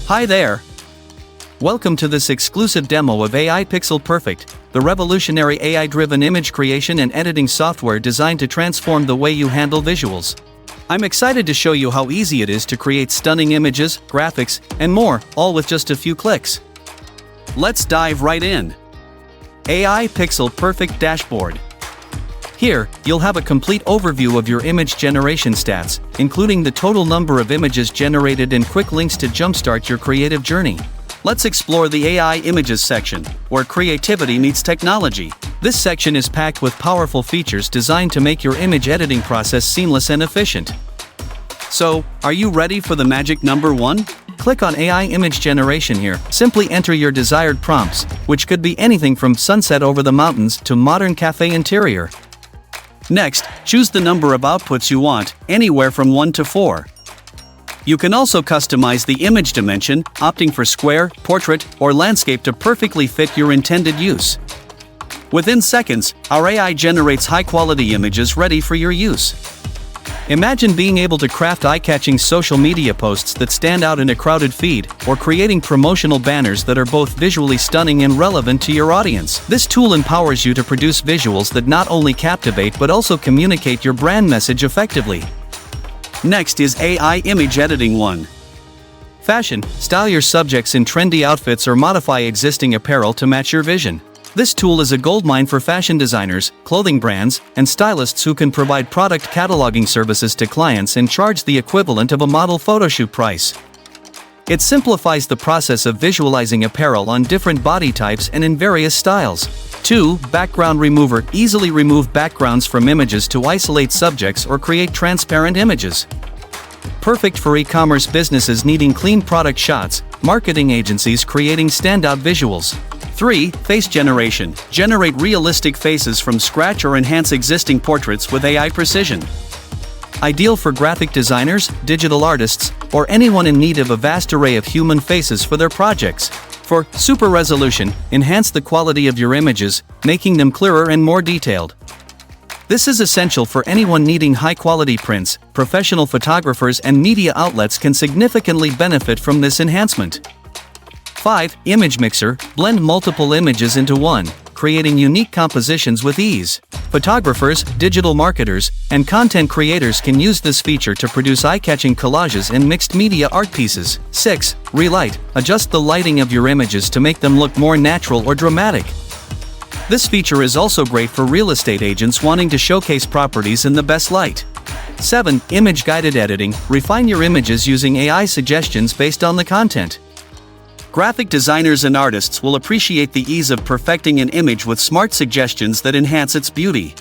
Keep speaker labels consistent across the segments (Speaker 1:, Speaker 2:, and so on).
Speaker 1: Hi there! Welcome to this exclusive demo of AI Pixel Perfect, the revolutionary AI-driven image creation and editing software designed to transform the way you handle visuals. I'm excited to show you how easy it is to create stunning images, graphics, and more, all with just a few clicks. Let's dive right in. AI Pixel Perfect Dashboard. Here, you'll have a complete overview of your image generation stats, including the total number of images generated and quick links to jumpstart your creative journey. Let's explore the AI Images section, where creativity meets technology. This section is packed with powerful features designed to make your image editing process seamless and efficient. So, are you ready for the magic number 1? Click on AI Image Generation here. Simply enter your desired prompts, which could be anything from sunset over the mountains to modern cafe interior. Next, choose the number of outputs you want, anywhere from 1 to 4. You can also customize the image dimension, opting for square, portrait, or landscape to perfectly fit your intended use. Within seconds, our AI generates high-quality images ready for your use. Imagine being able to craft eye-catching social media posts that stand out in a crowded feed, or creating promotional banners that are both visually stunning and relevant to your audience. This tool empowers you to produce visuals that not only captivate but also communicate your brand message effectively. Next is AI Image Editing 1. Fashion. Style your subjects in trendy outfits or modify existing apparel to match your vision. This tool is a goldmine for fashion designers, clothing brands, and stylists who can provide product cataloging services to clients and charge the equivalent of a model photoshoot price. It simplifies the process of visualizing apparel on different body types and in various styles. 2. Background Remover. Easily remove backgrounds from images to isolate subjects or create transparent images. Perfect for e-commerce businesses needing clean product shots, marketing agencies creating standout visuals. 3. Face Generation. Generate realistic faces from scratch or enhance existing portraits with AI precision. Ideal for graphic designers, digital artists, or anyone in need of a vast array of human faces for their projects. For super resolution, enhance the quality of your images, making them clearer and more detailed. This is essential for anyone needing high-quality prints. Professional photographers and media outlets can significantly benefit from this enhancement. 5. Image Mixer. Blend multiple images into one, creating unique compositions with ease. Photographers, digital marketers, and content creators can use this feature to produce eye-catching collages and mixed media art pieces. 6. Relight. Adjust the lighting of your images to make them look more natural or dramatic. This feature is also great for real estate agents wanting to showcase properties in the best light. 7. Image Guided Editing. Refine your images using AI suggestions based on the content. Graphic designers and artists will appreciate the ease of perfecting an image with smart suggestions that enhance its beauty.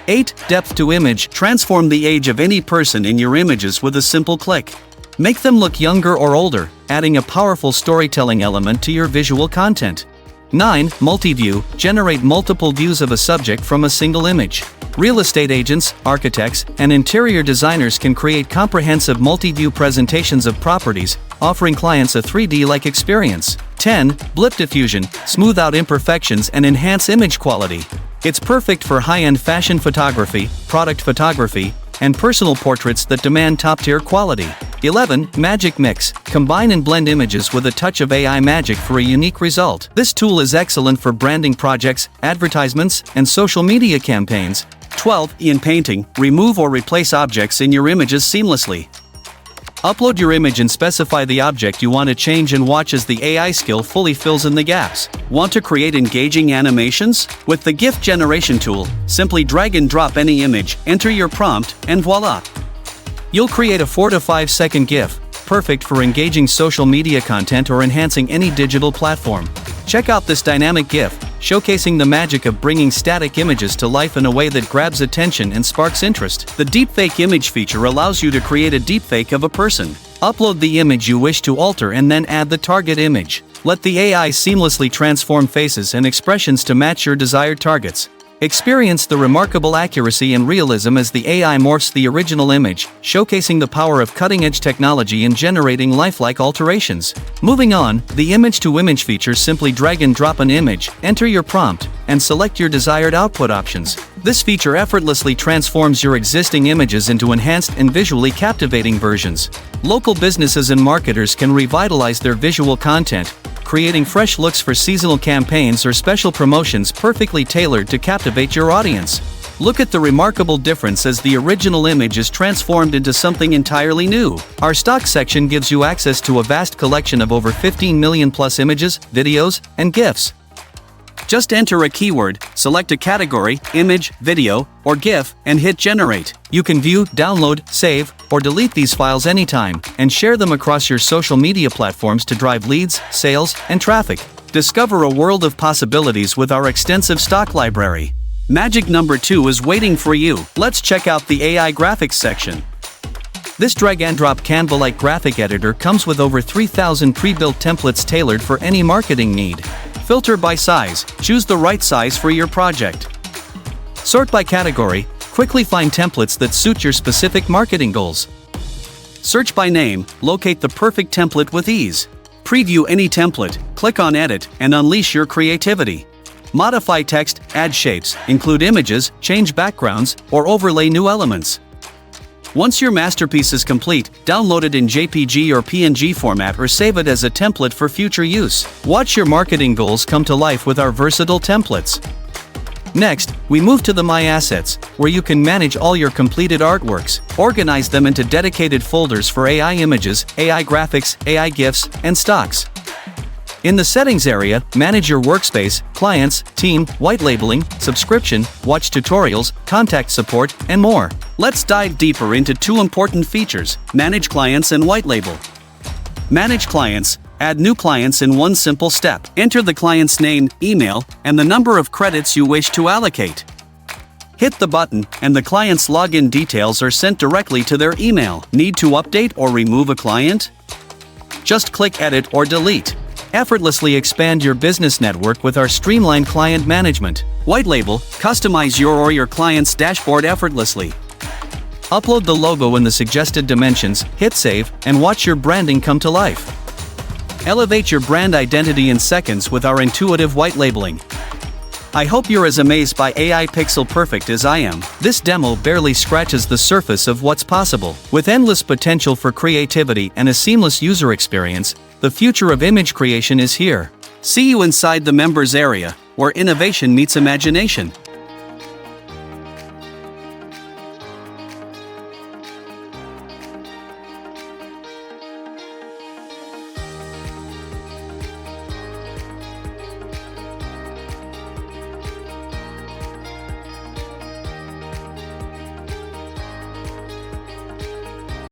Speaker 1: 8. Depth to Image. Transform the age of any person in your images with a simple click. Make them look younger or older, adding a powerful storytelling element to your visual content. 9. Multi-View. Generate multiple views of a subject from a single image. Real estate agents, architects, and interior designers can create comprehensive multi-view presentations of properties, offering clients a 3D-like experience. 10. Blip Diffusion. Smooth out imperfections and enhance image quality. It's perfect for high-end fashion photography, product photography, and personal portraits that demand top-tier quality. 11. Magic Mix. Combine and blend images with a touch of AI magic for a unique result. This tool is excellent for branding projects, advertisements, and social media campaigns. 12. Painting. Remove or replace objects in your images seamlessly. Upload your image and specify the object you want to change and watch as the AI skill fully fills in the gaps. Want to create engaging animations? With the GIF generation tool, simply drag and drop any image, enter your prompt, and voila! You'll create a 4 to 5 second GIF, perfect for engaging social media content or enhancing any digital platform. Check out this dynamic GIF, showcasing the magic of bringing static images to life in a way that grabs attention and sparks interest. The Deepfake Image feature allows you to create a deepfake of a person. Upload the image you wish to alter and then add the target image. Let the AI seamlessly transform faces and expressions to match your desired targets. Experience the remarkable accuracy and realism as the AI morphs the original image, showcasing the power of cutting-edge technology in generating lifelike alterations. Moving on, the image-to-image feature simply drag and drop an image, enter your prompt, and select your desired output options. This feature effortlessly transforms your existing images into enhanced and visually captivating versions. Local businesses and marketers can revitalize their visual content, creating fresh looks for seasonal campaigns or special promotions perfectly tailored to captivate your audience. Look at the remarkable difference as the original image is transformed into something entirely new. Our stock section gives you access to a vast collection of over 15 million plus images, videos, and GIFs. Just enter a keyword, select a category, image, video, or GIF, and hit generate. You can view, download, save, or delete these files anytime, and share them across your social media platforms to drive leads, sales, and traffic. Discover a world of possibilities with our extensive stock library. Magic number 2 is waiting for you. Let's check out the AI graphics section. This drag-and-drop Canva-like graphic editor comes with over 3,000 pre-built templates tailored for any marketing need. Filter by size, choose the right size for your project. Sort by category, quickly find templates that suit your specific marketing goals. Search by name, locate the perfect template with ease. Preview any template, click on Edit, and unleash your creativity. Modify text, add shapes, include images, change backgrounds, or overlay new elements. Once your masterpiece is complete, download it in JPG or PNG format or save it as a template for future use. Watch your marketing goals come to life with our versatile templates. Next, we move to the My Assets, where you can manage all your completed artworks, organize them into dedicated folders for AI images, AI graphics, AI GIFs, and stocks. In the Settings area, manage your workspace, clients, team, white labeling, subscription, watch tutorials, contact support, and more. Let's dive deeper into two important features: Manage Clients and White Label. Manage Clients. Add new clients in one simple step. Enter the client's name, email, and the number of credits you wish to allocate. Hit the button, and the client's login details are sent directly to their email. Need to update or remove a client? Just click Edit or Delete. Effortlessly expand your business network with our streamlined client management. White Label. Customize your or your client's dashboard effortlessly. Upload the logo in the suggested dimensions, hit save, and watch your branding come to life. Elevate your brand identity in seconds with our intuitive white labeling. I hope you're as amazed by AI Pixel Perfect as I am. This demo barely scratches the surface of what's possible. With endless potential for creativity and a seamless user experience, the future of image creation is here. See you inside the members area, where innovation meets imagination.